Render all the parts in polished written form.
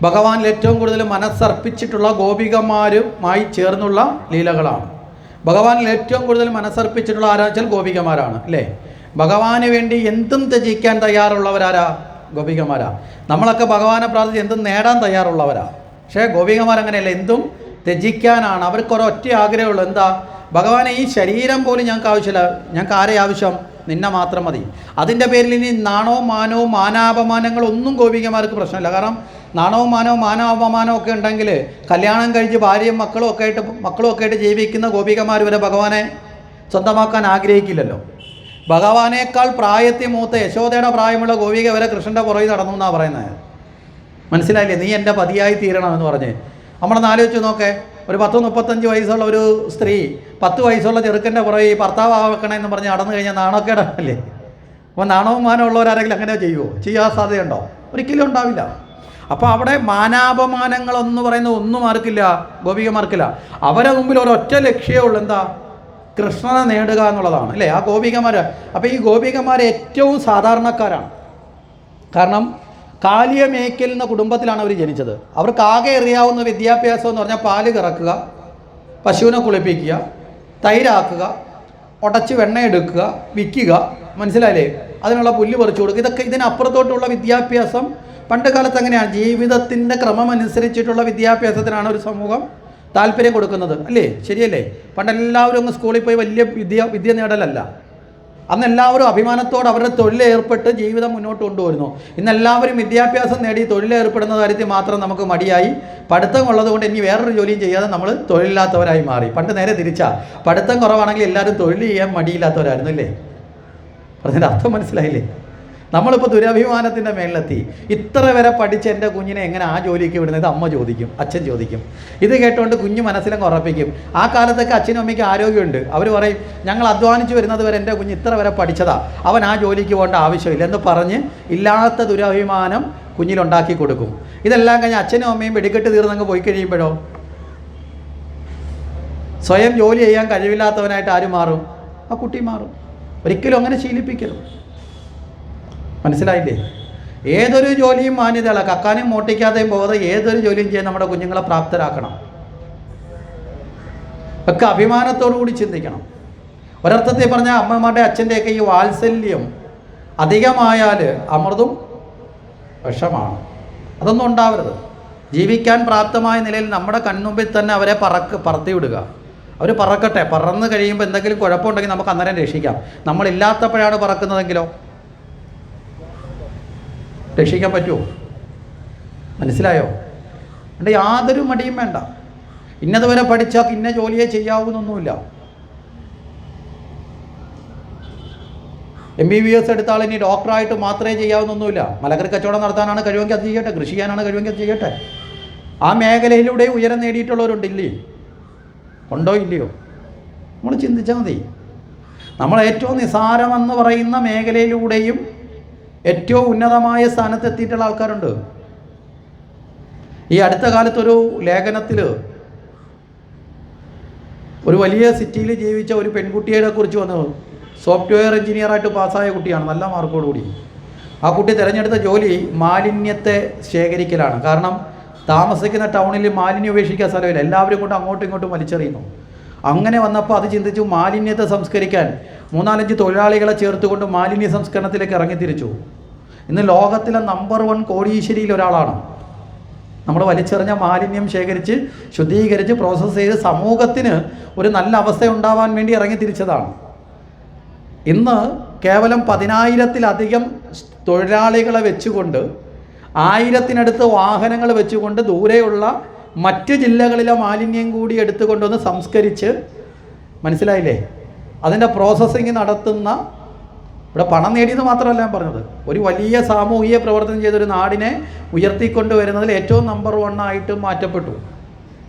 ഭഗവാനിൽ ഏറ്റവും കൂടുതൽ മനസ്സർപ്പിച്ചിട്ടുള്ള ഗോപികമാരുമായി ചേർന്നുള്ള ലീലകളാണ്. ഭഗവാനിൽ ഏറ്റവും കൂടുതൽ മനസ്സർപ്പിച്ചിട്ടുള്ള ആരാച്ചാൽ ഗോപികമാരാണ് അല്ലേ. ഭഗവാന് വേണ്ടി എന്തും ത്യജിക്കാൻ തയ്യാറുള്ളവരാരാ? ഗോപികമാരാ. നമ്മളൊക്കെ ഭഗവാനെ പ്രാർത്ഥിച്ച് എന്തും നേടാൻ തയ്യാറുള്ളവരാ. പക്ഷേ ഗോപികമാരങ്ങനെയല്ല, എന്തും ത്യജിക്കാനാണ്. അവർക്കൊരൊറ്റ ആഗ്രഹമുള്ളൂ, എന്താ? ഭഗവാനെ ഈ ശരീരം പോലും ഞങ്ങൾക്ക് ആവശ്യമില്ല, ഞങ്ങൾക്ക് ആരെ ആവശ്യം? നിന്നെ മാത്രം മതി. അതിൻ്റെ പേരിൽ ഇനി നാണവും മാനവും മാനാപമാനങ്ങളൊന്നും ഗോപികമാർക്ക് പ്രശ്നമില്ല. കാരണം നാണവും മാനവും മാനാപമാനവും ഒക്കെ ഉണ്ടെങ്കിൽ കല്യാണം കഴിച്ച് ഭാര്യയും മക്കളും ഒക്കെ ആയിട്ട് ജീവിക്കുന്ന ഗോപികമാർ വരെ ഭഗവാനെ സ്വന്തമാക്കാൻ ആഗ്രഹിക്കില്ലല്ലോ. ഭഗവാനേക്കാൾ പ്രായത്തിൽ മൂത്ത യശോദയുടെ പ്രായമുള്ള ഗോപിക വരെ കൃഷ്ണൻ്റെ പുറകിൽ നടന്നു എന്നാണ് പറയുന്നത്. മനസ്സിലായില്ലേ? നീ എൻ്റെ പതിയായി തീരണമെന്ന് പറഞ്ഞ്. നമ്മളൊന്ന് ആലോചിച്ച് നോക്കേ, ഒരു 30-35 വയസ്സുള്ള ഒരു സ്ത്രീ 10 വയസ്സുള്ള ചെറുക്കൻ്റെ പുറകെ ഭർത്താവ് ആക്കണമെന്ന് പറഞ്ഞ് നടന്നു കഴിഞ്ഞാൽ നാണക്കേടല്ലേ? അപ്പോൾ നാണവും മാനവും ഉള്ളവരാരെങ്കിലും അങ്ങനെ ചെയ്യുമോ? ചെയ്യാൻ സാധ്യതയുണ്ടോ? ഒരിക്കലും ഉണ്ടാവില്ല. അപ്പോൾ അവിടെ മാനാപമാനങ്ങളെന്ന് പറയുന്നത് ഒന്നും ആർക്കില്ല, ഗോപികമാർക്കില്ല. അവരെ മുമ്പിൽ ഒരൊറ്റ ലക്ഷ്യമേ ഉള്ളൂ, എന്താ? കൃഷ്ണനെ നേടുക എന്നുള്ളതാണ് അല്ലേ ആ ഗോപികമാർ. അപ്പോൾ ഈ ഗോപികമാർ ഏറ്റവും സാധാരണക്കാരാണ്. കാരണം കാലിയ മേയ്ക്കൽ എന്ന കുടുംബത്തിലാണ് അവർ ജനിച്ചത്. അവർക്ക് ആകെ അറിയാവുന്ന വിദ്യാഭ്യാസം എന്ന് പറഞ്ഞാൽ പാല് കറക്കുക, പശുവിനെ കുളിപ്പിക്കുക, തൈരാക്കുക, ഉടച്ച് വെണ്ണയെടുക്കുക, വിൽക്കുക, മനസ്സിലായില്ലേ? അതിനുള്ള പുല്ല് പറിച്ചു കൊടുക്കുക. ഇതൊക്കെ ഇതിനപ്പുറത്തോട്ടുള്ള വിദ്യാഭ്യാസം പണ്ട് കാലത്ത് അങ്ങനെയാണ്. ജീവിതത്തിൻ്റെ ക്രമമനുസരിച്ചിട്ടുള്ള വിദ്യാഭ്യാസത്തിനാണ് ഒരു സമൂഹം താല്പര്യം കൊടുക്കുന്നത് അല്ലേ? ശരിയല്ലേ? പണ്ടെല്ലാവരും അങ്ങ് സ്കൂളിൽ പോയി വലിയ വിദ്യ നേടലല്ല. അന്ന് എല്ലാവരും അഭിമാനത്തോടെ അവരുടെ തൊഴിലേർപ്പെട്ട് ജീവിതം മുന്നോട്ട് കൊണ്ടുവരുന്നു. ഇന്നെല്ലാവരും വിദ്യാഭ്യാസം നേടി തൊഴിലേർപ്പെടുന്ന കാര്യത്തിൽ മാത്രം നമുക്ക് മടിയായി. പഠിത്തം ഉള്ളതുകൊണ്ട് ഇനി വേറൊരു ജോലിയും ചെയ്യാതെ നമ്മൾ തൊഴിലില്ലാത്തവരായി മാറി. പണ്ട് നേരെ തിരിച്ചാ, പഠിത്തം കുറവാണെങ്കിൽ എല്ലാവരും തൊഴിൽ ചെയ്യാൻ മടിയില്ലാത്തവരായിരുന്നു അല്ലേ? പറഞ്ഞതിൻ്റെ അർത്ഥം മനസ്സിലായില്ലേ? നമ്മളിപ്പോൾ ദുരഭിമാനത്തിൻ്റെ മേളിലെത്തി. ഇത്ര വരെ പഠിച്ച് എൻ്റെ കുഞ്ഞിനെ എങ്ങനെ ആ ജോലിക്ക് വിടുന്നത് അമ്മ ചോദിക്കും, അച്ഛൻ ചോദിക്കും. ഇത് കേട്ടുകൊണ്ട് കുഞ്ഞ് മനസ്സിലങ്ങ് ഉറപ്പിക്കും. ആ കാലത്തൊക്കെ അച്ഛനും അമ്മയ്ക്ക് ആരോഗ്യമുണ്ട്. അവർ പറയും, ഞങ്ങൾ അധ്വാനിച്ച് വരുന്നത് വരെ എൻ്റെ കുഞ്ഞ് ഇത്ര വരെ പഠിച്ചതാ, അവൻ ആ ജോലിക്ക് പോകേണ്ട ആവശ്യമില്ല എന്ന് പറഞ്ഞ് ഇല്ലാത്ത ദുരഭിമാനം കുഞ്ഞിലുണ്ടാക്കി കൊടുക്കും. ഇതെല്ലാം കഴിഞ്ഞ് അച്ഛനും അമ്മയും വെടിക്കെട്ട് തീർന്നങ്ങ് പോയി കഴിയുമ്പോഴോ സ്വയം ജോലി ചെയ്യാൻ കഴിവില്ലാത്തവനായിട്ട് ആര് മാറും? ആ കുട്ടി മാറും. ഒരിക്കലും അങ്ങനെ ശീലിപ്പിക്കരുത്. മനസ്സിലായില്ലേ? ഏതൊരു ജോലിയും മാന്യതയുള്ള കക്കാനും മോട്ടിക്കാതെയും പോകാതെ ഏതൊരു ജോലിയും ചെയ്യാൻ നമ്മുടെ കുഞ്ഞുങ്ങളെ പ്രാപ്തരാക്കണം. ഒക്കെ അഭിമാനത്തോടു കൂടി ചിന്തിക്കണം. ഒരർത്ഥത്തിൽ പറഞ്ഞാൽ അമ്മമാരുടെ അച്ഛൻ്റെയൊക്കെ ഈ വാത്സല്യം അധികമായാൽ അമൃതും വിഷമാണ്. അതൊന്നും ഉണ്ടാവരുത്. ജീവിക്കാൻ പ്രാപ്തമായ നിലയിൽ നമ്മുടെ കൺമുമ്പിൽ തന്നെ അവരെ പറത്തി വിടുക. അവർ പറക്കട്ടെ. പറന്ന് കഴിയുമ്പോൾ എന്തെങ്കിലും കുഴപ്പമുണ്ടെങ്കിൽ നമുക്ക് അന്നേരം രക്ഷിക്കാം. നമ്മളില്ലാത്തപ്പോഴാണ് പറക്കുന്നതെങ്കിലോ രക്ഷിക്കാൻ പറ്റുമോ? മനസ്സിലായോ? അതുകൊണ്ട് യാതൊരു മടിയും വേണ്ട. ഇന്നതുവരെ പഠിച്ചാൽ ഇന്ന ജോലിയെ ചെയ്യാവുന്നൊന്നുമില്ല. MBBS എടുത്ത ആൾ ഇനി ഡോക്ടറായിട്ട് മാത്രമേ ചെയ്യാവുന്നൊന്നുമില്ല. മലകറി കച്ചവടം നടത്താനാണ് കഴിവെങ്കിൽ അത് ചെയ്യട്ടെ, കൃഷി ചെയ്യാനാണ് കഴിവെങ്കിൽ അത് ചെയ്യട്ടെ. ആ മേഖലയിലൂടെ ഉയരം നേടിയിട്ടുള്ളവരുണ്ടില്ലേ? ഉണ്ടോ ഇല്ലയോ? നമ്മൾ ചിന്തിച്ചാൽ മതി. നമ്മൾ ഏറ്റവും നിസാരമെന്ന് പറയുന്ന മേഖലയിലൂടെയും ഏറ്റവും ഉന്നതമായ സ്ഥാനത്തെത്തിയിട്ടുള്ള ആൾക്കാരുണ്ട്. ഈ അടുത്ത കാലത്തൊരു ലേഖനത്തിൽ ഒരു വലിയ സിറ്റിയിൽ ജീവിച്ച ഒരു പെൺകുട്ടിയെ കുറിച്ച് വന്നു. സോഫ്റ്റ്വെയർ എഞ്ചിനീയറായിട്ട് പാസ്സായ കുട്ടിയാണ്, നല്ല മാർക്കോടുകൂടി. ആ കുട്ടി തിരഞ്ഞെടുത്ത ജോലി മാലിന്യത്തെ ശേഖരിക്കലാണ്. കാരണം താമസിക്കുന്ന ടൗണിൽ മാലിന്യം ഉപേക്ഷിക്കാൻ സ്ഥലമില്ല, എല്ലാവരും കൊണ്ട് അങ്ങോട്ടും ഇങ്ങോട്ടും വലിച്ചെറിയുന്നു. അങ്ങനെ വന്നപ്പോൾ അത് ചിന്തിച്ചു, മാലിന്യത്തെ സംസ്കരിക്കാൻ 3-4 തൊഴിലാളികളെ ചേർത്തുകൊണ്ട് മാലിന്യ സംസ്കരണത്തിലേക്ക് ഇറങ്ങിത്തിരിച്ചു. ഇന്ന് ലോകത്തിലെ നമ്പർ 1 കോടീശ്വരിയിൽ ഒരാളാണ്. നമ്മൾ വലിച്ചെറിഞ്ഞ മാലിന്യം ശേഖരിച്ച് ശുദ്ധീകരിച്ച് പ്രോസസ്സ് ചെയ്ത് സമൂഹത്തിന് ഒരു നല്ല അവസ്ഥ ഉണ്ടാവാൻ വേണ്ടി ഇറങ്ങിത്തിരിച്ചതാണ്. ഇന്ന് കേവലം 10,000-ത്തിലധികം തൊഴിലാളികളെ വെച്ചുകൊണ്ട് 1000-ത്തിനടുത്ത് വാഹനങ്ങൾ വെച്ചുകൊണ്ട് ദൂരെയുള്ള മറ്റ് ജില്ലകളിലെ മാലിന്യം കൂടി എടുത്തുകൊണ്ടൊന്ന് സംസ്കരിച്ച്, മനസ്സിലായില്ലേ, അതിൻ്റെ പ്രോസസ്സിങ് നടത്തുന്ന, ഇവിടെ പണം നേടിയത് മാത്രമല്ല ഞാൻ പറഞ്ഞത്, ഒരു വലിയ സാമൂഹിക പ്രവർത്തനം ചെയ്തൊരു നാടിനെ ഉയർത്തിക്കൊണ്ടുവരുന്നതിൽ ഏറ്റവും നമ്പർ 1 ആയിട്ട് മാറ്റപ്പെട്ടു.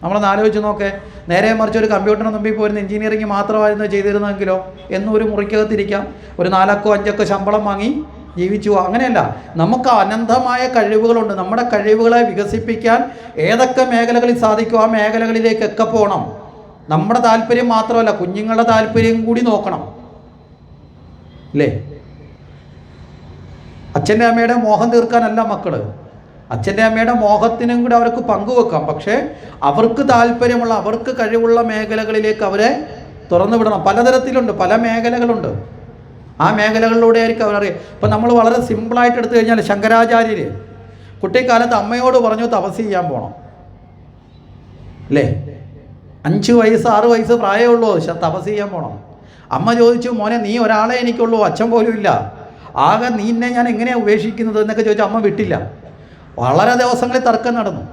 നമ്മളൊന്ന് ആലോചിച്ച് നോക്കേ. നേരെ മറിച്ച് ഒരു കമ്പ്യൂട്ടറിന് മുമ്പിൽ പോയിരുന്ന എഞ്ചിനീയറിംഗ് മാത്രമായിരുന്നു ചെയ്തിരുന്നെങ്കിലോ എന്നും ഒരു മുറിക്കകത്തിരിക്കാം, ഒരു 4-5 ശമ്പളം വാങ്ങി ജീവിച്ചു. അങ്ങനെയല്ല, നമുക്ക് അനന്തമായ കഴിവുകളുണ്ട്. നമ്മുടെ കഴിവുകളെ വികസിപ്പിക്കാൻ ഏതൊക്കെ മേഖലകളിൽ സാധിക്കും ആ മേഖലകളിലേക്കൊക്കെ പോകണം. നമ്മുടെ താല്പര്യം മാത്രമല്ല, കുഞ്ഞുങ്ങളുടെ താല്പര്യം കൂടി നോക്കണം അല്ലേ? അച്ഛൻ്റെ അമ്മയുടെ മോഹം തീർക്കാനല്ല മക്കൾ, അച്ഛൻ്റെ അമ്മയുടെ മോഹത്തിനും കൂടെ അവർക്ക് പങ്കുവെക്കാം. പക്ഷേ അവർക്ക് താല്പര്യമുള്ള, അവർക്ക് കഴിവുള്ള മേഖലകളിലേക്ക് അവരെ തുറന്നു വിടണം. പലതരത്തിലുണ്ട്, പല മേഖലകളുണ്ട്. ആ മേഖലകളിലൂടെ ആയിരിക്കും അവരറിയാം. ഇപ്പം നമ്മൾ വളരെ സിമ്പിളായിട്ട് എടുത്തു കഴിഞ്ഞാൽ ശങ്കരാചാര്യർ കുട്ടിക്കാലത്ത് അമ്മയോട് പറഞ്ഞു തപസ് ചെയ്യാൻ പോകണം, അല്ലേ? 5 വയസ്സ് 6 വയസ്സ് പ്രായമുള്ളൂ, തപസ് ചെയ്യാൻ പോകണം. അമ്മ ചോദിച്ചു, മോനെ നീ ഒരാളെ എനിക്കുള്ളൂ, അച്ഛൻ പോലും ഇല്ല, ആകെ നീന്നെ ഞാൻ എങ്ങനെയാണ് ഉപേക്ഷിക്കുന്നത് എന്നൊക്കെ ചോദിച്ചാൽ അമ്മ വിട്ടില്ല. വളരെ ദിവസങ്ങളിൽ തർക്കം നടന്നു.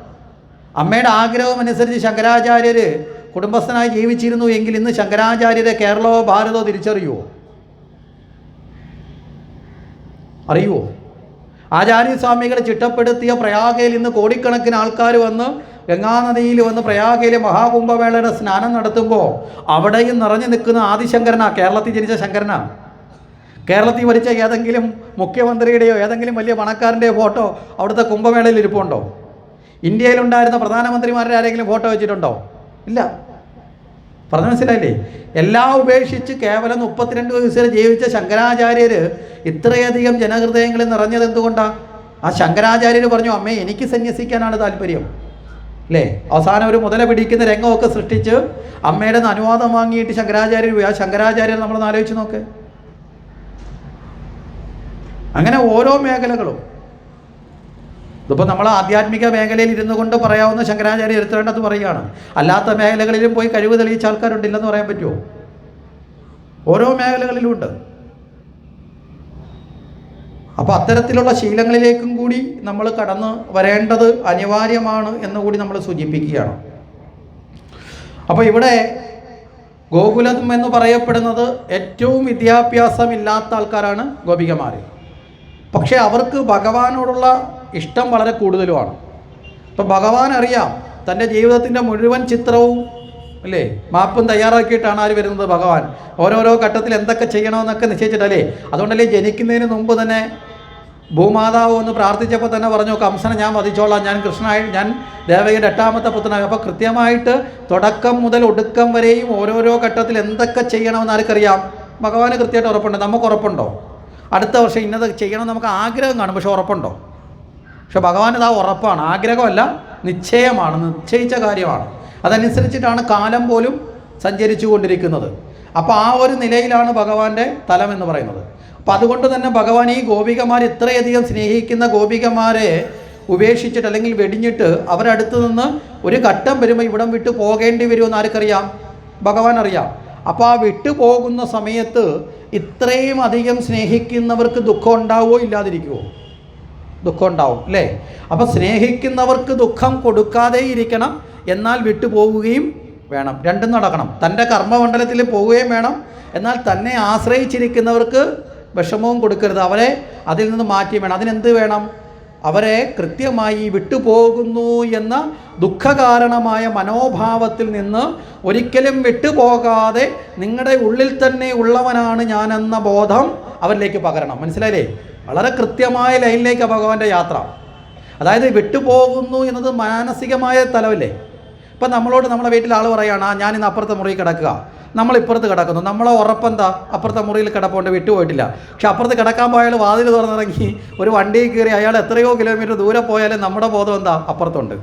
അമ്മയുടെ ആഗ്രഹം അനുസരിച്ച് ശങ്കരാചാര്യർ കുടുംബസ്ഥനായി ജീവിച്ചിരുന്നു എങ്കിൽ ഇന്ന് ശങ്കരാചാര്യരെ കേരളമോ ഭാരതമോ തിരിച്ചറിയുമോ? അറിയുമോ? ആചാര്യസ്വാമികളെ ചിട്ടപ്പെടുത്തിയ പ്രയാഗയിൽ ഇന്ന് കോടിക്കണക്കിന് ആൾക്കാർ വന്ന് ഗംഗാനദിയിൽ വന്ന് പ്രയാഗയിലെ മഹാകുംഭമേളയുടെ സ്നാനം നടത്തുമ്പോൾ അവിടെയും നിറഞ്ഞു നിൽക്കുന്ന ആദിശങ്കരനാ, കേരളത്തിൽ ജനിച്ച ശങ്കരനാ. കേരളത്തിൽ ഭരിച്ച ഏതെങ്കിലും മുഖ്യമന്ത്രിയുടെയോ ഏതെങ്കിലും വലിയ പണക്കാരൻ്റെയോ ഫോട്ടോ അവിടുത്തെ കുംഭമേളയിൽ ഇരിപ്പുണ്ടോ? ഇന്ത്യയിലുണ്ടായിരുന്ന പ്രധാനമന്ത്രിമാരുടെ ആരെങ്കിലും ഫോട്ടോ വെച്ചിട്ടുണ്ടോ? ഇല്ല. പറഞ്ഞു മനസ്സിലായില്ലേ? എല്ലാം ഉപേക്ഷിച്ച് കേവലം 32 വയസ്സിൽ ജീവിച്ച ശങ്കരാചാര്യർ ഇത്രയധികം ജനഹൃദയങ്ങളിൽ നിറഞ്ഞത് എന്തുകൊണ്ടാണ്? ആ ശങ്കരാചാര്യർ പറഞ്ഞു, അമ്മേ എനിക്ക് സന്യസിക്കാനാണ് താല്പര്യം, അല്ലേ? അവസാനം ഒരു മുതല പിടിക്കുന്ന രംഗമൊക്കെ സൃഷ്ടിച്ച് അമ്മയുടെ അനുവാദം വാങ്ങിയിട്ട് ശങ്കരാചാര്യർ പോയി. ആ ശങ്കരാചാര്യർ നമ്മളൊന്ന് ആലോചിച്ച് നോക്ക്. അങ്ങനെ ഓരോ മേഖലകളും. ഇതിപ്പോൾ നമ്മൾ ആധ്യാത്മിക മേഖലയിൽ ഇരുന്നു കൊണ്ട് പറയാവുന്ന ശങ്കരാചാര്യ എടുത്തേണ്ടത് പറയുകയാണ്. അല്ലാത്ത മേഖലകളിലും പോയി കഴിവ് തെളിയിച്ച ആൾക്കാരുണ്ടില്ലെന്ന് പറയാൻ പറ്റുമോ? ഓരോ മേഖലകളിലും ഉണ്ട്. അപ്പോൾ അത്തരത്തിലുള്ള ശീലങ്ങളിലേക്കും കൂടി നമ്മൾ കടന്നു വരേണ്ടത് അനിവാര്യമാണ് എന്നുകൂടി നമ്മൾ സൂചിപ്പിക്കുകയാണ്. അപ്പോൾ ഇവിടെ ഗോകുലം എന്ന് പറയപ്പെടുന്നത് ഏറ്റവും വിദ്യാഭ്യാസമില്ലാത്ത ആൾക്കാരാണ് ഗോപികമാർ. പക്ഷേ അവർക്ക് ഭഗവാനോടുള്ള ഇഷ്ടം വളരെ കൂടുതലുമാണ്. ഇപ്പം ഭഗവാൻ അറിയാം, തൻ്റെ ജീവിതത്തിൻ്റെ മുഴുവൻ ചിത്രവും, അല്ലേ, മാപ്പും തയ്യാറാക്കിയിട്ടാണ് ആര് വരുന്നത്? ഭഗവാൻ. ഓരോരോ ഘട്ടത്തിൽ എന്തൊക്കെ ചെയ്യണമെന്നൊക്കെ നിശ്ചയിച്ചിട്ടല്ലേ? അതുകൊണ്ടല്ലേ ജനിക്കുന്നതിന് മുമ്പ് തന്നെ ഭൂമാതാവ് എന്ന് പ്രാർത്ഥിച്ചപ്പോൾ തന്നെ പറഞ്ഞു, കംസനെ ഞാൻ വധിച്ചോളാം, ഞാൻ ഞാൻ ദേവകിയുടെ 8ാമത്തെ പുത്രനാണ്. അപ്പോൾ കൃത്യമായിട്ട് തുടക്കം മുതൽ ഒടുക്കം വരെയും ഓരോരോ ഘട്ടത്തിൽ എന്തൊക്കെ ചെയ്യണമെന്ന് ആർക്കറിയാം? ഭഗവാന് കൃത്യമായിട്ട് ഉറപ്പുണ്ട്. നമുക്ക് ഉറപ്പുണ്ടോ? അടുത്ത വർഷം ഇന്നത് ചെയ്യണം നമുക്ക് ആഗ്രഹം കാണും, പക്ഷെ ഉറപ്പുണ്ടോ? പക്ഷെ ഭഗവാൻ ഇതാ ഉറപ്പാണ്, ആഗ്രഹമല്ല, നിശ്ചയമാണ്, നിശ്ചയിച്ച കാര്യമാണ്. അതനുസരിച്ചിട്ടാണ് കാലം പോലും സഞ്ചരിച്ചു കൊണ്ടിരിക്കുന്നത്. അപ്പോൾ ആ ഒരു നിലയിലാണ് ഭഗവാന്റെ തലം എന്ന് പറയുന്നത്. അപ്പം അതുകൊണ്ട് തന്നെ ഭഗവാൻ ഈ ഗോപികമാർ ഇത്രയധികം സ്നേഹിക്കുന്ന ഗോപികമാരെ ഉപേക്ഷിച്ചിട്ട് അല്ലെങ്കിൽ വെടിഞ്ഞിട്ട് അവരടുത്ത് നിന്ന് ഒരു ഘട്ടം വരുമ്പോൾ ഇവിടം വിട്ടു പോകേണ്ടി വരുമെന്ന് ആർക്കറിയാം? ഭഗവാൻ അറിയാം. അപ്പോൾ ആ വിട്ടു പോകുന്ന സമയത്ത് ഇത്രയും അധികം സ്നേഹിക്കുന്നവർക്ക് ദുഃഖം ഉണ്ടാവുമോ ഇല്ലാതിരിക്കുമോ? ദുഃഖം ഉണ്ടാവും, അല്ലേ? അപ്പം സ്നേഹിക്കുന്നവർക്ക് ദുഃഖം കൊടുക്കാതെ ഇരിക്കണം, എന്നാൽ വിട്ടുപോവുകയും വേണം. രണ്ടും നടക്കണം. തൻ്റെ കർമ്മമണ്ഡലത്തിൽ പോവുകയും വേണം, എന്നാൽ തന്നെ ആശ്രയിച്ചിരിക്കുന്നവർക്ക് വിഷമവും കൊടുക്കരുത്, അവരെ അതിൽ നിന്ന് മാറ്റി വേണം. അതിനെന്ത് വേണം? അവരെ കൃത്യമായി വിട്ടുപോകുന്നു എന്ന ദുഃഖകാരണമായ മനോഭാവത്തിൽ നിന്ന് ഒരിക്കലും വിട്ടുപോകാതെ നിങ്ങളുടെ ഉള്ളിൽ തന്നെ ഉള്ളവനാണ് ഞാനെന്ന ബോധം അവരിലേക്ക് പകരണം. മനസ്സിലായില്ലേ? വളരെ കൃത്യമായ ലൈനിലേക്ക് ഭഗവാന്റെ യാത്ര. അതായത് വിട്ടുപോകുന്നു എന്നത് മാനസികമായ തലമല്ലേ? ഇപ്പം നമ്മളോട് നമ്മളെ വീട്ടിൽ ആൾ പറയുകയാണ്, ഞാൻ ഇന്ന് അപ്പുറത്തെ മുറിയിൽ കിടക്കുക, നമ്മളിപ്പുറത്ത് കിടക്കുന്നു. നമ്മളെ ഉറപ്പെന്താ? അപ്പുറത്തെ മുറിയിൽ കിടപ്പുണ്ട്, വിട്ടുപോയിട്ടില്ല. പക്ഷെ അപ്പുറത്ത് കിടക്കാൻ പോയാൽ വാതിൽ തുറന്നിറങ്ങി ഒരു വണ്ടിയിൽ കയറി അയാൾ എത്രയോ കിലോമീറ്റർ ദൂരെ പോയാലും നമ്മുടെ ബോധം എന്താ? അപ്പുറത്തുണ്ട്,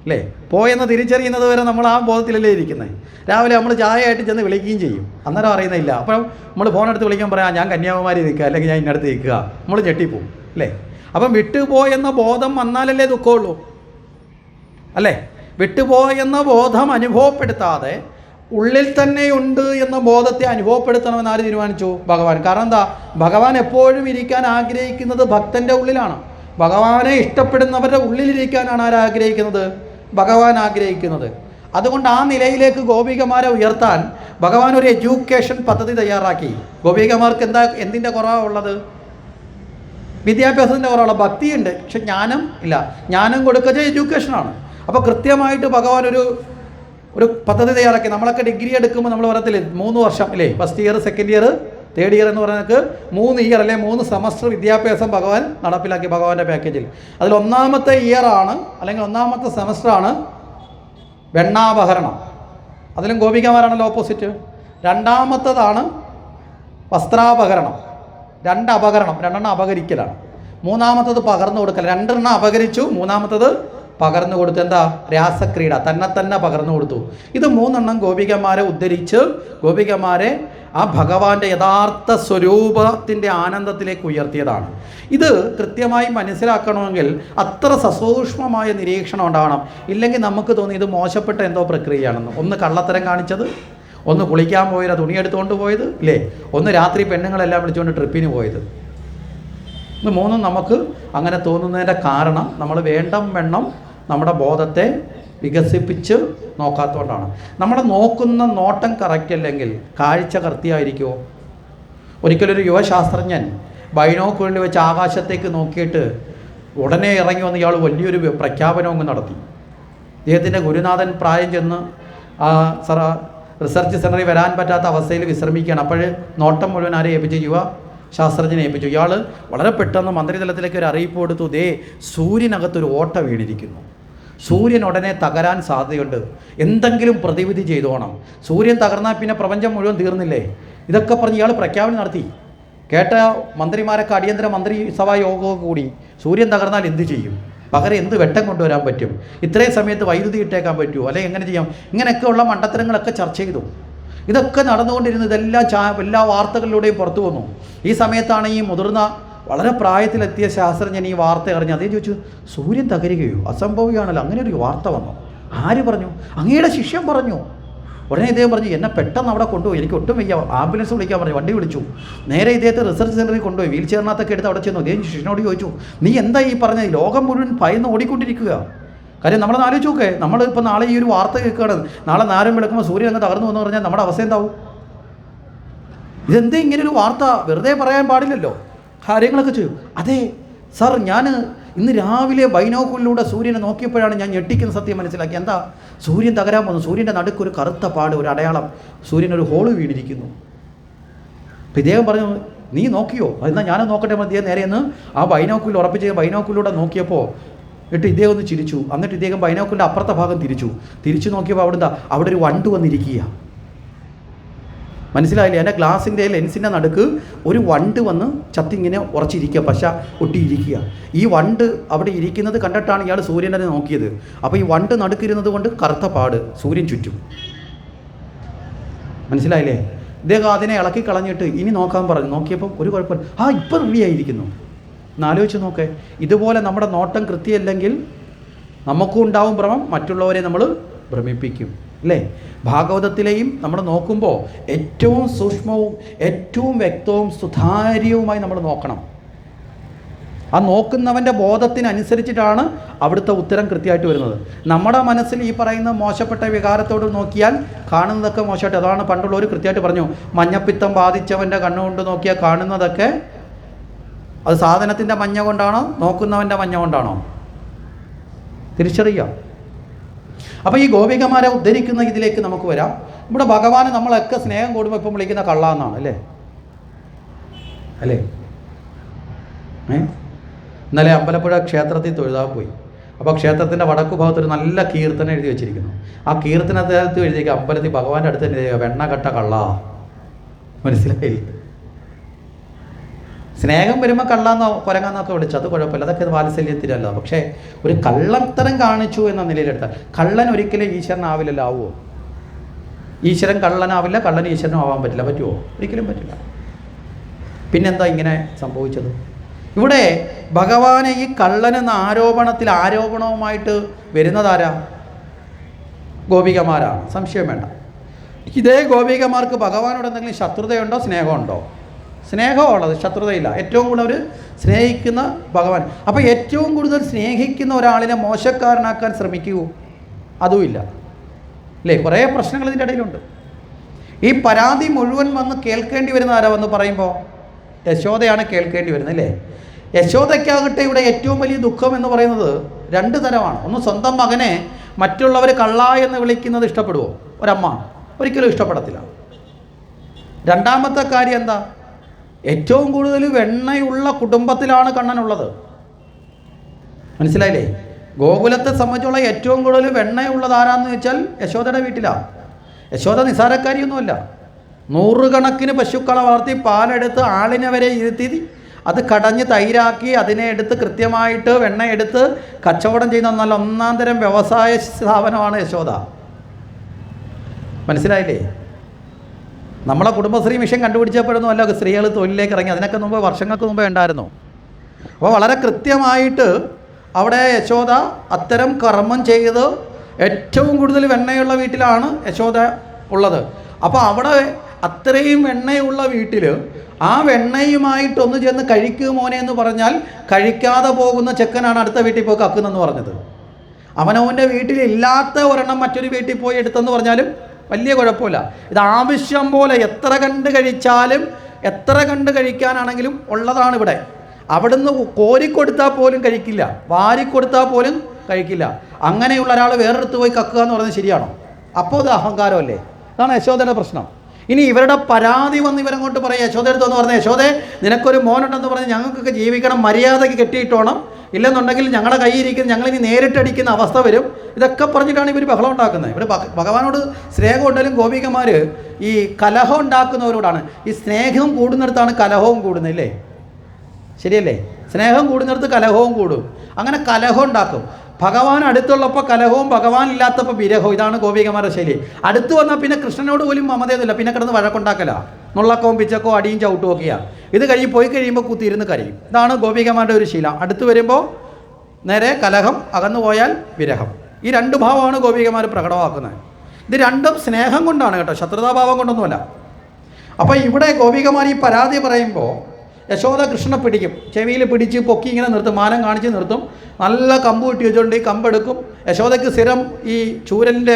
അല്ലേ? പോയെന്ന് തിരിച്ചറിയുന്നത് വരെ നമ്മൾ ആ ബോധത്തിലല്ലേ ഇരിക്കുന്നത്. രാവിലെ നമ്മൾ ചായയായിട്ട് ചെന്ന് വിളിക്കുകയും ചെയ്യും, അന്നേരം അറിയുന്നില്ല. അപ്പം നമ്മൾ ഫോണെടുത്ത് വിളിക്കാൻ പറയാം, ഞാൻ കന്യാകുമാരി നിൽക്കുക, അല്ലെങ്കിൽ ഞാൻ ഇന്നടുത്ത് നിൽക്കുക, നമ്മൾ ഞെട്ടിപ്പോവും, അല്ലേ? അപ്പം വിട്ടുപോയെന്ന ബോധം വന്നാലല്ലേ ദുഃഖമുള്ളൂ, അല്ലേ? വിട്ടുപോയെന്ന ബോധം അനുഭവപ്പെടുത്താതെ ഉള്ളിൽ തന്നെയുണ്ട് എന്ന ബോധത്തെ അനുഭവപ്പെടുത്തണമെന്ന് ആര് തീരുമാനിച്ചു? ഭഗവാൻ. കാരണം എന്താ? ഭഗവാൻ എപ്പോഴും ഇരിക്കാൻ ആഗ്രഹിക്കുന്നത് ഭക്തൻ്റെ ഉള്ളിലാണ്. ഭഗവാനെ ഇഷ്ടപ്പെടുന്നവരുടെ ഉള്ളിലിരിക്കാനാണ് ആരാഗ്രഹിക്കുന്നത്? ഭഗവാൻ ആഗ്രഹിക്കുന്നത്. അതുകൊണ്ട് ആ നിലയിലേക്ക് ഗോപികമാരെ ഉയർത്താൻ ഭഗവാൻ ഒരു എഡ്യൂക്കേഷൻ പദ്ധതി തയ്യാറാക്കി. ഗോപികമാർക്ക് എന്തിൻ്റെ കുറവാണ് ഉള്ളത്? വിദ്യാഭ്യാസത്തിൻ്റെ കുറവുള്ള. ഭക്തിയുണ്ട്, പക്ഷെ ജ്ഞാനം ഇല്ല. ജ്ഞാനം കൊടുക്കുക എഡ്യൂക്കേഷനാണ്. അപ്പോൾ കൃത്യമായിട്ട് ഭഗവാൻ ഒരു പദ്ധതി തയ്യാറാക്കി. നമ്മളൊക്കെ ഡിഗ്രി എടുക്കുമ്പോൾ നമ്മൾ പറയത്തില്ലേ 3 വർഷം, അല്ലേ? First year, second year, third year എന്ന് പറയുന്നത് 3 ഇയർ അല്ലെ 3 സെമസ്റ്റർ വിദ്യാഭ്യാസം ഭഗവാൻ നടപ്പിലാക്കി ഭഗവാന്റെ പാക്കേജിൽ. അതിൽ 1ാമത്തെ ഇയറാണ് അല്ലെങ്കിൽ 1ാമത്തെ സെമസ്റ്ററാണ് വെണ്ണാപഹരണം. അതിലും ഗോപികമാരാണല്ലോ ഓപ്പോസിറ്റ്. 2ാമത്തേതാണ് വസ്ത്രാപഹരണം. 2 അപഹരണം, 2 അപഹരിക്കലാണ്. മൂന്നാമത്തത് പകർന്നു കൊടുക്കൽ. 2 അപഹരിച്ചു, മൂന്നാമത്തത് പകർന്നു കൊടുത്തു. എന്താ? രാസക്രീഡ, തന്നെ പകർന്നു കൊടുത്തു. ഇത് 3 ഗോപികമാരെ ഉദ്ധരിച്ച് ഗോപികമാരെ ആ ഭഗവാന്റെ യഥാർത്ഥ സ്വരൂപത്തിൻ്റെ ആനന്ദത്തിലേക്ക് ഉയർത്തിയതാണ്. ഇത് കൃത്യമായി മനസ്സിലാക്കണമെങ്കിൽ അത്ര സസൂക്ഷ്മമായ നിരീക്ഷണം ഉണ്ടാവണം. ഇല്ലെങ്കിൽ നമുക്ക് തോന്നി ഇത് മോശപ്പെട്ട എന്തോ പ്രക്രിയയാണെന്ന്. ഒന്ന് കള്ളത്തരം കാണിച്ചത്, ഒന്ന് കുളിക്കാൻ പോയത്, തുണി എടുത്തുകൊണ്ട് പോയത്, ഇല്ലേ? ഒന്ന് രാത്രി പെണ്ണുങ്ങളെല്ലാം വിളിച്ചുകൊണ്ട് ട്രിപ്പിന് പോയത്. ഇത് 3 നമുക്ക് അങ്ങനെ തോന്നുന്നതിൻ്റെ കാരണം നമ്മൾ വേണ്ടം നമ്മുടെ ബോധത്തെ വികസിപ്പിച്ച് നോക്കാത്തതുകൊണ്ടാണ്. നമ്മൾ നോക്കുന്ന നോട്ടം കറക്റ്റ് അല്ലെങ്കിൽ കാഴ്ച കൃത്യമായിരിക്കുമോ? ഒരിക്കലൊരു യുവശാസ്ത്രജ്ഞൻ ബൈനോക്കുലറിൽ വെച്ച് ആകാശത്തേക്ക് നോക്കിയിട്ട് ഉടനെ ഇറങ്ങി വന്ന് ഇയാൾ വലിയൊരു പ്രഖ്യാപനം നടത്തി. ഇദ്ദേഹത്തിൻ്റെ ഗുരുനാഥൻ പ്രായം ചെന്ന് റിസർച്ച് സെൻ്ററിൽ വരാൻ പറ്റാത്ത അവസ്ഥയിൽ വിശ്രമിക്കുകയാണ്. അപ്പോൾ നോട്ടം മുഴുവൻ ആരെ ഏൽപ്പിച്ചു? യുവ ശാസ്ത്രജ്ഞനെ ഏൽപ്പിച്ചു. ഇയാൾ വളരെ പെട്ടെന്ന് മന്ത്രിതലത്തിലേക്ക് ഒരു അറിയിപ്പ് കൊടുത്തു, ദേ സൂര്യനകത്തൊരു ഓട്ട വീണിരിക്കുന്നു, സൂര്യൻ ഉടനെ തകരാൻ സാധ്യതയുണ്ട്, എന്തെങ്കിലും പ്രതിവിധി ചെയ്തോണം, സൂര്യൻ തകർന്നാൽ പിന്നെ പ്രപഞ്ചം മുഴുവൻ തീർന്നില്ലേ. ഇതൊക്കെ പറഞ്ഞ് ഇയാൾ പ്രഖ്യാപനം നടത്തി. കേട്ട മന്ത്രിമാരൊക്കെ അടിയന്തര മന്ത്രിസഭാ യോഗമൊക്കെ കൂടി. സൂര്യൻ തകർന്നാൽ എന്ത് ചെയ്യും? പകരം എന്ത് വെട്ടം കൊണ്ടുവരാൻ പറ്റും? ഇത്രയും സമയത്ത് വൈദ്യുതി ഇട്ടേക്കാൻ പറ്റുമോ? അല്ലെങ്കിൽ എങ്ങനെ ചെയ്യാം? ഇങ്ങനെയൊക്കെയുള്ള മണ്ടത്തരങ്ങളൊക്കെ ചർച്ച ചെയ്തു. ഇതൊക്കെ നടന്നുകൊണ്ടിരുന്നു. ഇതെല്ലാം എല്ലാ വാർത്തകളിലൂടെയും പുറത്തു വന്നു. ഈ സമയത്താണ് ഈ മുതിർന്ന വളരെ പ്രായത്തിലെത്തിയ ശാസ്ത്രജ്ഞൻ ഈ വാർത്ത അറിഞ്ഞു. അതേ ചോദിച്ചു, സൂര്യൻ തകരുകയോ? അസംഭവിക്കുകയാണല്ലോ, അങ്ങനെ ഒരു വാർത്ത വന്നു. ആര് പറഞ്ഞു? അങ്ങയുടെ ശിഷ്യൻ പറഞ്ഞു. ഉടനെ ഇദ്ദേഹം പറഞ്ഞു, എന്നെ പെട്ടെന്ന് അവിടെ കൊണ്ടുപോയി, എനിക്ക് ഒട്ടും വയ്യ, ആംബുലൻസ് വിളിക്കാൻ പറഞ്ഞു. വണ്ടി വിളിച്ചു. നേരെ ഇദ്ദേഹത്തെ റിസർച്ച് സെൻ്ററിൽ കൊണ്ടുപോയി. വീൽ ചെയറിനകത്തൊക്കെ എടുത്ത് അവിടെ ചെന്നു. ഇദ്ദേഹം ശിഷ്യനോട് ചോദിച്ചു, നീ എന്താ ഈ പറഞ്ഞത്? ലോകം മുഴുവൻ ഭയന്ന് ഓടിക്കൊണ്ടിരിക്കുക. കാര്യം നമ്മളെ ആലോചിച്ച് നോക്കേ, നമ്മൾ ഇപ്പോൾ നാളെ ഈ ഒരു വാർത്ത കേൾക്കുകയാണ്, നാളെ നേരം വിളിക്കുമ്പോൾ സൂര്യൻ അങ്ങ് തകർന്നു എന്ന് പറഞ്ഞാൽ നമ്മുടെ അവസ്ഥ എന്താവും? ഇതെന്തേ ഇങ്ങനൊരു വാർത്ത? വെറുതെ പറയാൻ പാടില്ലല്ലോ, കാര്യങ്ങളൊക്കെ ചെയ്യും. അതെ സാർ, ഞാൻ ഇന്ന് രാവിലെ ബൈനോക്കുലറിലൂടെ സൂര്യനെ നോക്കിയപ്പോഴാണ് ഞാൻ ഞെട്ടിക്കുന്ന സത്യം മനസ്സിലാക്കി. എന്താ? സൂര്യൻ തകരാൻ പോകുന്നു. സൂര്യൻ്റെ നടുക്കൊരു കറുത്ത പാട്, ഒരു അടയാളം, സൂര്യനൊരു ഹോള് വീണിരിക്കുന്നു. അപ്പോൾ ഇദ്ദേഹം പറഞ്ഞു, നീ നോക്കിയോ? എന്നാൽ ഞാനും നോക്കട്ടെ. ഇദ്ദേഹം നേരെ ഒന്ന് ആ ബൈനോക്കുലർ ഉറപ്പിച്ച് ബൈനോക്കുലൂടെ നോക്കിയപ്പോൾ ഇദ്ദേഹം ഒന്ന് ചിരിച്ചു. എന്നിട്ട് ഇദ്ദേഹം ബൈനോക്കുലിൻ്റെ അപ്പുറത്തെ ഭാഗം തിരിച്ചു നോക്കിയപ്പോൾ അവിടെ ഒരു വണ്ട് വന്നിരിക്കുക. മനസ്സിലായില്ലേ? എൻ്റെ ഗ്ലാസിൻ്റെ ലെൻസിൻ്റെ നടുക്ക് ഒരു വണ്ട് വന്ന് ചത്തിങ്ങനെ ഉറച്ചിരിക്കുക, പശ ഒട്ടിയിരിക്കുക. ഈ വണ്ട് അവിടെ ഇരിക്കുന്നത് കണ്ടിട്ടാണ് ഇയാൾ സൂര്യനെ നോക്കിയത്. അപ്പോൾ ഈ വണ്ട് നടുക്കിരുന്നത് കൊണ്ട് കറുത്ത പാട്, സൂര്യൻ ചുറ്റും. മനസ്സിലായില്ലേ? ഇദ്ദേഹം അതിനെ ഇളക്കി കളഞ്ഞിട്ട് ഇനി നോക്കാൻ പറഞ്ഞു. നോക്കിയപ്പോൾ ഒരു കുഴപ്പമില്ല, ഇപ്പം റെഡിയായിരിക്കുന്നു. എന്നാലോചിച്ച് നോക്കേ, ഇതുപോലെ നമ്മുടെ നോട്ടം കൃത്യമല്ലെങ്കിൽ നമുക്കും ഉണ്ടാവും ഭ്രമം, മറ്റുള്ളവരെ നമ്മൾ ഭ്രമിപ്പിക്കും, അല്ലേ? ഭാഗവതത്തിലെയും നമ്മൾ നോക്കുമ്പോൾ ഏറ്റവും സൂക്ഷ്മവും ഏറ്റവും വ്യക്തവും സുതാര്യവുമായി നമ്മൾ നോക്കണം. ആ നോക്കുന്നവൻ്റെ ബോധത്തിനനുസരിച്ചിട്ടാണ് അവിടുത്തെ ഉത്തരം കൃത്യമായിട്ട് വരുന്നത്. നമ്മുടെ മനസ്സിൽ ഈ പറയുന്ന മോശപ്പെട്ട വികാരത്തോട് നോക്കിയാൽ കാണുന്നതൊക്കെ മോശമായിട്ട്. അതാണ് പണ്ടുള്ളവർ കൃത്യമായിട്ട് പറഞ്ഞു, മഞ്ഞപ്പിത്തം ബാധിച്ചവൻ്റെ കണ്ണുകൊണ്ട് നോക്കിയാൽ കാണുന്നതൊക്കെ അത് സാധനത്തിൻ്റെ മഞ്ഞ കൊണ്ടാണോ നോക്കുന്നവൻ്റെ മഞ്ഞ കൊണ്ടാണോ? തിരിച്ചറിയാം. അപ്പോൾ ഈ ഗോപികമാരെ ഉദ്ധരിക്കുന്ന ഇതിലേക്ക് നമുക്ക് വരാം. ഇവിടെ ഭഗവാന് നമ്മളൊക്കെ സ്നേഹം കൂടുമ്പോൾ ഇപ്പം വിളിക്കുന്ന കള്ള എന്നാണ്, അല്ലേ? ഇന്നലെ അമ്പലപ്പുഴ ക്ഷേത്രത്തിൽ തൊഴുതാൻ പോയി. അപ്പോൾ ക്ഷേത്രത്തിൻ്റെ വടക്കു ഭാഗത്തൊരു നല്ല കീർത്തനം എഴുതി വെച്ചിരിക്കുന്നു. ആ കീർത്തനത്തിനകത്ത് എഴുതിയേക്കുക, അമ്പലത്തിൽ ഭഗവാന്റെ അടുത്ത് തന്നെ എഴുതിയേക്കുക, വെണ്ണകെട്ട കള്ള. മനസ്സിലായില്ലേ? സ്നേഹം വരുമ്പോൾ കള്ളാന്നോ കുരങ്ങാന്നൊക്കെ വിളിച്ചു, അത് കുഴപ്പമില്ല, അതൊക്കെ വാത്സല്യത്തിലല്ല. പക്ഷേ ഒരു കള്ളത്തരം കാണിച്ചു എന്ന നിലയിലെടുത്താൽ കള്ളൻ ഒരിക്കലും ഈശ്വരനാവില്ലല്ലോ. ആവുമോ? ഈശ്വരൻ കള്ളനാവില്ല, കള്ളൻ ഈശ്വരനും ആവാൻ പറ്റില്ല. പറ്റുമോ? ഒരിക്കലും പറ്റില്ല. പിന്നെന്താ ഇങ്ങനെ സംഭവിച്ചത്? ഇവിടെ ഭഗവാനെ ഈ കള്ളനെന്ന ആരോപണവുമായിട്ട് വരുന്നതാരാ? ഗോപികമാരാണ്, സംശയം വേണ്ട. ഇതേ ഗോപികമാർക്ക് ഭഗവാനോട് എന്തെങ്കിലും ശത്രുതയുണ്ടോ സ്നേഹമുണ്ടോ? സ്നേഹമുള്ളത്, ശത്രുതയില്ല. ഏറ്റവും കൂടുതൽ അവർ സ്നേഹിക്കുന്ന ഭഗവാൻ. അപ്പോൾ ഏറ്റവും കൂടുതൽ സ്നേഹിക്കുന്ന ഒരാളിനെ മോശക്കാരനാക്കാൻ ശ്രമിക്കൂ, അതുമില്ല, അല്ലേ? കുറേ പ്രശ്നങ്ങൾ ഇതിൻ്റെ ഇടയിലുണ്ട്. ഈ പരാതി മുഴുവൻ വന്ന് കേൾക്കേണ്ടി വരുന്ന ആരാ വന്ന് പറയുമ്പോൾ? യശോദയാണ് കേൾക്കേണ്ടി വരുന്നത്, അല്ലേ? യശോദയ്ക്കാകട്ടെ ഇവിടെ ഏറ്റവും വലിയ ദുഃഖം എന്ന് പറയുന്നത് 2 തരമാണ്. ഒന്ന്, സ്വന്തം മകനെ മറ്റുള്ളവർ കള്ള എന്ന് വിളിക്കുന്നത് ഇഷ്ടപ്പെടുമോ? ഒരമ്മ ഒരിക്കലും ഇഷ്ടപ്പെടത്തില്ല. രണ്ടാമത്തെ കാര്യം എന്താ? ഏറ്റവും കൂടുതൽ വെണ്ണയുള്ള കുടുംബത്തിലാണ് കണ്ണനുള്ളത്. മനസ്സിലായില്ലേ? ഗോകുലത്തെ സംബന്ധിച്ചുള്ള ഏറ്റവും കൂടുതൽ വെണ്ണയുള്ളത് ആരാന്ന് വെച്ചാൽ യശോദയുടെ വീട്ടിലാണ്. യശോദ നിസാരക്കാരിയൊന്നുമല്ല. 100 കണക്കിന് പശുക്കളെ വളർത്തി പാലെടുത്ത് ആളിനെ വരെ ഇരുത്തി അത് കടഞ്ഞ് തൈരാക്കി അതിനെ എടുത്ത് കൃത്യമായിട്ട് വെണ്ണ എടുത്ത് കച്ചവടം ചെയ്യുന്ന നല്ല ഒന്നാം തരം വ്യവസായ സ്ഥാപനമാണ് യശോദ. മനസ്സിലായില്ലേ? നമ്മളെ കുടുംബശ്രീ മിഷൻ കണ്ടുപിടിച്ചപ്പോഴൊന്നും അല്ല സ്ത്രീകൾ തൊഴിലിലേക്ക് ഇറങ്ങി, അതിനൊക്കെ മുമ്പ് വർഷങ്ങൾക്ക് മുമ്പേ ഉണ്ടായിരുന്നു. അപ്പോൾ വളരെ കൃത്യമായിട്ട് അവിടെ യശോദ അത്തരം കർമ്മം ചെയ്ത് ഏറ്റവും കൂടുതൽ വെണ്ണയുള്ള വീട്ടിലാണ് യശോദ ഉള്ളത്. അപ്പോൾ അവിടെ അത്രയും വെണ്ണയുള്ള വീട്ടിൽ ആ വെണ്ണയുമായിട്ടൊന്ന് ചെന്ന് കഴിക്കൂ മോനെ എന്ന് പറഞ്ഞാൽ കഴിക്കാതെ പോകുന്ന ചെക്കനാണ് അടുത്ത വീട്ടിൽ പോയി കക്കുന്നെന്ന് പറഞ്ഞത്. അവനവൻ്റെ വീട്ടിലില്ലാത്ത ഒരെണ്ണം മറ്റൊരു വീട്ടിൽ പോയി എടുത്തെന്ന് പറഞ്ഞാലും വലിയ കുഴപ്പമില്ല. ഇത് ആവശ്യം പോലെ എത്ര കണ്ട് കഴിച്ചാലും എത്ര കണ്ട് കഴിക്കാനാണെങ്കിലും ഉള്ളതാണ് ഇവിടെ. അവിടുന്ന് കോരിക്കൊടുത്താൽ പോലും കഴിക്കില്ല, വാരിക്കൊടുത്താൽ പോലും കഴിക്കില്ല. അങ്ങനെയുള്ള ഒരാൾ വേറെടുത്ത് പോയി കക്കുക എന്ന് പറയുന്നത് ശരിയാണോ? അപ്പോൾ ഇത് അഹങ്കാരമല്ലേ? അതാണ് യശോദയുടെ പ്രശ്നം. ഇനി ഇവരുടെ പരാതി വന്ന് ഇവരങ്ങോട്ട് പറയാം, യശോദ എടുത്തെന്ന് പറഞ്ഞാൽ യശോദേ നിനക്കൊരു മോനുണ്ടെന്ന് പറഞ്ഞ് ഞങ്ങൾക്കൊക്കെ ജീവിക്കണം, മര്യാദയ്ക്ക് കെട്ടിയിട്ടോണം, ഇല്ലെന്നുണ്ടെങ്കിൽ ഞങ്ങളുടെ കയ്യിരിക്കുന്ന ഞങ്ങളിനി നേരിട്ടടിക്കുന്ന അവസ്ഥ വരും. ഇതൊക്കെ പറഞ്ഞിട്ടാണ് ഇവർ ബഹളം ഉണ്ടാക്കുന്നത്. ഇവർ ഭഗവാനോട് സ്നേഹം ഉണ്ടെങ്കിലും ഗോപികമാർ ഈ കലഹം ഉണ്ടാക്കുന്നവരോടാണ്. ഈ സ്നേഹം കൂടുന്നിടത്താണ് കലഹവും കൂടുന്നത്, ഇല്ലേ? ശരിയല്ലേ? സ്നേഹം കൂടുന്നിടത്ത് കലഹവും കൂടും. അങ്ങനെ കലഹം ഉണ്ടാക്കും. ഭഗവാൻ അടുത്തുള്ളപ്പോൾ കലഹവും ഭഗവാൻ ഇല്ലാത്തപ്പോൾ വിരഹവും. ഇതാണ് ഗോപികമാരുടെ ശൈലി. അടുത്ത് വന്നാൽ പിന്നെ കൃഷ്ണനോട് പോലും മമതയൊന്നുമില്ല, പിന്നെ കിടന്ന് വഴക്കുണ്ടാക്കല, നുള്ളക്കവും പിച്ചക്കോ അടിയും ചവിട്ടും ഒക്കെയാണ്. ഇത് പോയി കഴിയുമ്പോൾ കുത്തിയിരുന്ന് കരയും. ഇതാണ് ഗോപികമാരുടെ ഒരു ശീലം. അടുത്ത് വരുമ്പോൾ നേരെ കലഹം, അകന്നു പോയാൽ വിരഹം. ഈ രണ്ട് ഭാവമാണ് ഗോപികമാർ പ്രകടമാക്കുന്നത്. ഇത് രണ്ടും സ്നേഹം കൊണ്ടാണ് കേട്ടോ, ശത്രുതാഭാവം കൊണ്ടൊന്നുമല്ല. അപ്പോൾ ഇവിടെ ഗോപികമാർ ഈ പരാതി പറയുമ്പോൾ യശോദ കൃഷ്ണനെ പിടിക്കും, ചെവിയിൽ പിടിച്ച് പൊക്കി ഇങ്ങനെ നിർത്തും, മാനം കാണിച്ച് നിർത്തും. നല്ല കമ്പ് കിട്ടി വെച്ചുകൊണ്ട് ഈ കമ്പെടുക്കും. യശോദയ്ക്ക് സ്ഥിരം ഈ ചൂരലിൻ്റെ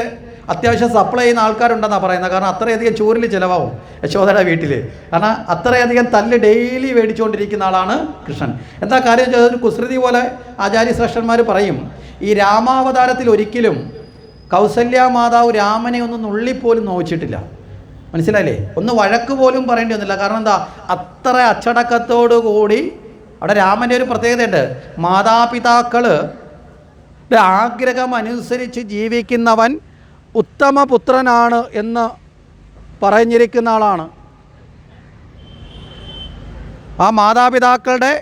അത്യാവശ്യം സപ്ലൈ ചെയ്യുന്ന ആൾക്കാരുണ്ടെന്നാണ് പറയുന്നത്. കാരണം അത്രയധികം ചൂരൽ ചിലവാകും യശോദയുടെ വീട്ടിൽ. കാരണം അത്രയധികം തല്ല് ഡെയിലി മേടിച്ചുകൊണ്ടിരിക്കുന്ന ആളാണ് കൃഷ്ണൻ. എന്താ കാര്യം വെച്ചാൽ ഒരു കുസൃതി പോലെ ആചാര്യശ്രേഷ്ഠന്മാർ പറയും, ഈ രാമാവതാരത്തിൽ ഒരിക്കലും കൗസല്യ മാതാവ് രാമനെ ഒന്നും നുള്ളിപ്പോലും നോവിച്ചിട്ടില്ല. മനസ്സിലായില്ലേ? ഒന്ന് വഴക്ക് പോലും പറയേണ്ടി വന്നില്ല. കാരണം എന്താ? അത്ര അച്ചടക്കത്തോടു കൂടി. അവിടെ രാമൻ്റെ ഒരു പ്രത്യേകതയുണ്ട്, മാതാപിതാക്കളുടെ ആഗ്രഹം അനുസരിച്ച് ജീവിക്കുന്നവൻ ഉത്തമ പുത്രനാണ് എന്ന് പറഞ്ഞിരിക്കുന്ന ആളാണ്. ആ മാതാപിതാക്കളുടെ